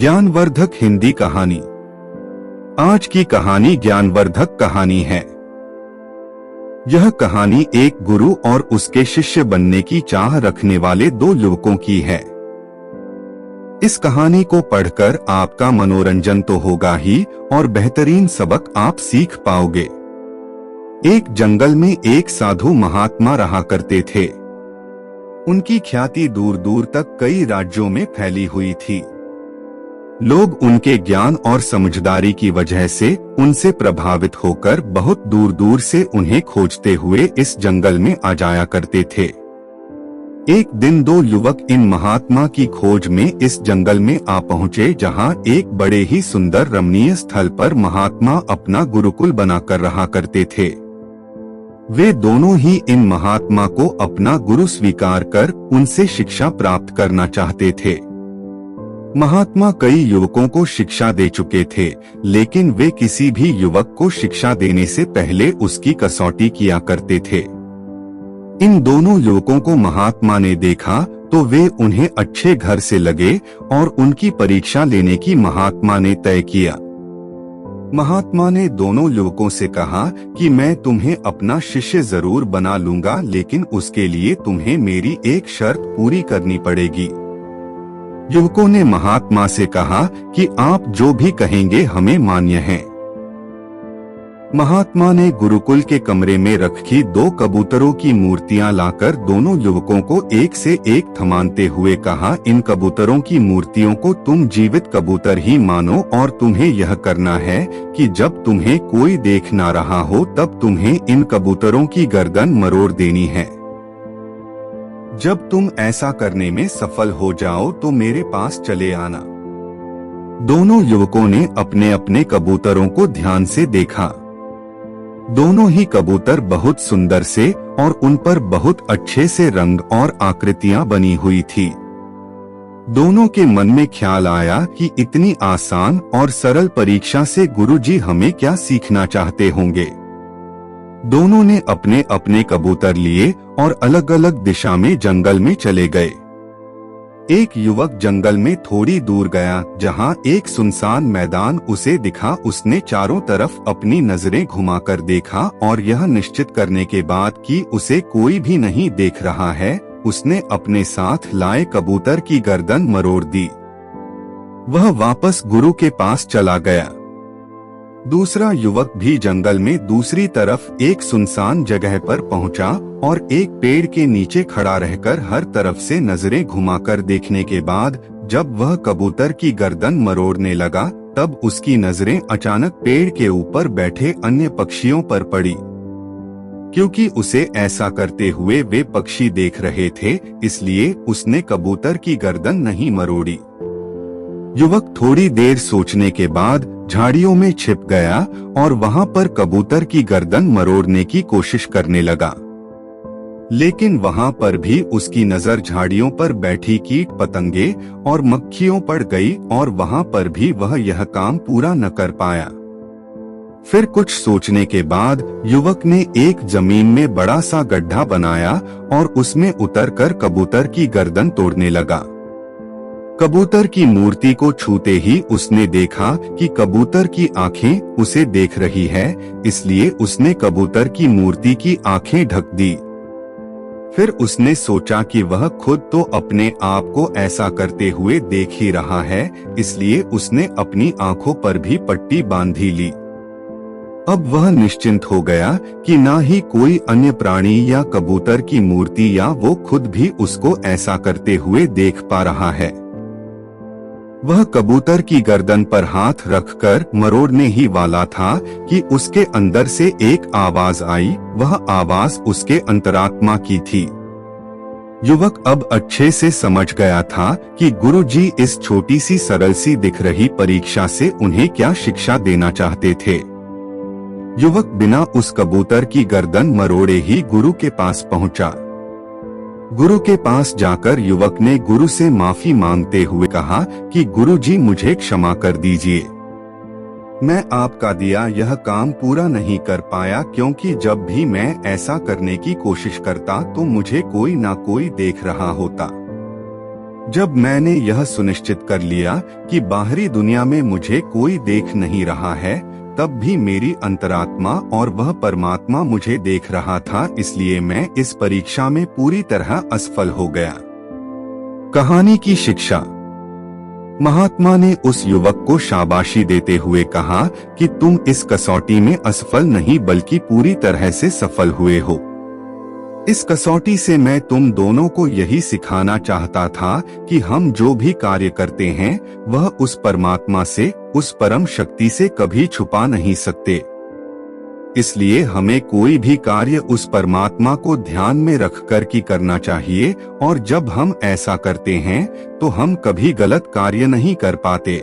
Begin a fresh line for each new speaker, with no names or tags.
ज्ञानवर्धक हिंदी कहानी। आज की कहानी ज्ञानवर्धक कहानी है। यह कहानी एक गुरु और उसके शिष्य बनने की चाह रखने वाले दो युवकों की है। इस कहानी को पढ़कर आपका मनोरंजन तो होगा ही और बेहतरीन सबक आप सीख पाओगे। एक जंगल में एक साधु महात्मा रहा करते थे। उनकी ख्याति दूर दूर तक कई राज्यों में फैली हुई थी। लोग उनके ज्ञान और समझदारी की वजह से उनसे प्रभावित होकर बहुत दूर दूर से उन्हें खोजते हुए इस जंगल में आ जाया करते थे। एक दिन दो युवक इन महात्मा की खोज में इस जंगल में आ पहुँचे, जहाँ एक बड़े ही सुंदर रमणीय स्थल पर महात्मा अपना गुरुकुल बनाकर रहा करते थे। वे दोनों ही इन महात्मा को अपना गुरु स्वीकार कर उनसे शिक्षा प्राप्त करना चाहते थे। महात्मा कई युवकों को शिक्षा दे चुके थे, लेकिन वे किसी भी युवक को शिक्षा देने से पहले उसकी कसौटी किया करते थे। इन दोनों युवकों को महात्मा ने देखा तो वे उन्हें अच्छे घर से लगे और उनकी परीक्षा लेने की महात्मा ने तय किया। महात्मा ने दोनों युवकों से कहा कि मैं तुम्हें अपना शिष्य जरूर बना लूंगा, लेकिन उसके लिए तुम्हें मेरी एक शर्त पूरी करनी पड़ेगी। युवकों ने महात्मा से कहा कि आप जो भी कहेंगे हमें मान्य है। महात्मा ने गुरुकुल के कमरे में रखी दो कबूतरों की मूर्तियां लाकर दोनों युवकों को एक से एक थमाते हुए कहा, इन कबूतरों की मूर्तियों को तुम जीवित कबूतर ही मानो और तुम्हें यह करना है कि जब तुम्हें कोई देख ना रहा हो तब तुम्हें इन कबूतरों की गर्दन मरोड़ देनी है। जब तुम ऐसा करने में सफल हो जाओ तो मेरे पास चले आना। दोनों युवकों ने अपने अपने कबूतरों को ध्यान से देखा। दोनों ही कबूतर बहुत सुंदर से और उन पर बहुत अच्छे से रंग और आकृतियां बनी हुई थी। दोनों के मन में ख्याल आया कि इतनी आसान और सरल परीक्षा से गुरुजी हमें क्या सीखना चाहते होंगे। दोनों ने अपने अपने कबूतर लिए और अलग अलग दिशा में जंगल में चले गए। एक युवक जंगल में थोड़ी दूर गया, जहां एक सुनसान मैदान उसे दिखा। उसने चारों तरफ अपनी नजरें घुमाकर देखा और यह निश्चित करने के बाद कि उसे कोई भी नहीं देख रहा है, उसने अपने साथ लाए कबूतर की गर्दन मरोड़ दी। वह वापस गुरु के पास चला गया। दूसरा युवक भी जंगल में दूसरी तरफ एक सुनसान जगह पर पहुंचा और एक पेड़ के नीचे खड़ा रहकर हर तरफ से नजरें घुमाकर देखने के बाद जब वह कबूतर की गर्दन मरोड़ने लगा, तब उसकी नजरें अचानक पेड़ के ऊपर बैठे अन्य पक्षियों पर पड़ी। क्योंकि उसे ऐसा करते हुए वे पक्षी देख रहे थे, इसलिए उसने कबूतर की गर्दन नहीं मरोड़ी। युवक थोड़ी देर सोचने के बाद झाड़ियों में छिप गया और वहां पर कबूतर की गर्दन मरोड़ने की कोशिश करने लगा, लेकिन वहां पर भी उसकी नजर झाड़ियों पर बैठी कीट पतंगे और मक्खियों पर गई और वहां पर भी वह यह काम पूरा न कर पाया। फिर कुछ सोचने के बाद युवक ने एक जमीन में बड़ा सा गड्ढा बनाया और उसमें उतरकर कबूतर की गर्दन तोड़ने लगा। कबूतर की मूर्ति को छूते ही उसने देखा कि कबूतर की आंखें उसे देख रही है, इसलिए उसने कबूतर की मूर्ति की आंखें ढक दी। फिर उसने सोचा कि वह खुद तो अपने आप को ऐसा करते हुए देख ही रहा है, इसलिए उसने अपनी आंखों पर भी पट्टी बांधी ली। अब वह निश्चिंत हो गया कि ना ही कोई अन्य प्राणी या कबूतर की मूर्ति या वो खुद भी उसको ऐसा करते हुए देख पा रहा है। वह कबूतर की गर्दन पर हाथ रखकर मरोड़ने ही वाला था कि उसके अंदर से एक आवाज आई। वह आवाज उसके अंतरात्मा की थी। युवक अब अच्छे से समझ गया था कि गुरुजी इस छोटी सी सरल सी दिख रही परीक्षा से उन्हें क्या शिक्षा देना चाहते थे। युवक बिना उस कबूतर की गर्दन मरोड़े ही गुरु के पास पहुंचा। गुरु के पास जाकर युवक ने गुरु से माफी मांगते हुए कहा कि गुरुजी मुझे क्षमा कर दीजिए। मैं आपका दिया यह काम पूरा नहीं कर पाया, क्योंकि जब भी मैं ऐसा करने की कोशिश करता तो मुझे कोई ना कोई देख रहा होता। जब मैंने यह सुनिश्चित कर लिया कि बाहरी दुनिया में मुझे कोई देख नहीं रहा है, तब भी मेरी अंतरात्मा और वह परमात्मा मुझे देख रहा था, इसलिए मैं इस परीक्षा में पूरी तरह असफल हो गया। कहानी की शिक्षा। महात्मा ने उस युवक को शाबाशी देते हुए कहा कि तुम इस कसौटी में असफल नहीं बल्कि पूरी तरह से सफल हुए हो। इस कसौटी से मैं तुम दोनों को यही सिखाना चाहता था कि हम जो भी कार्य करते हैं वह उस परमात्मा से, उस परम शक्ति से कभी छुपा नहीं सकते। इसलिए हमें कोई भी कार्य उस परमात्मा को ध्यान में रखकर ही करना चाहिए, और जब हम ऐसा करते हैं तो हम कभी गलत कार्य नहीं कर पाते।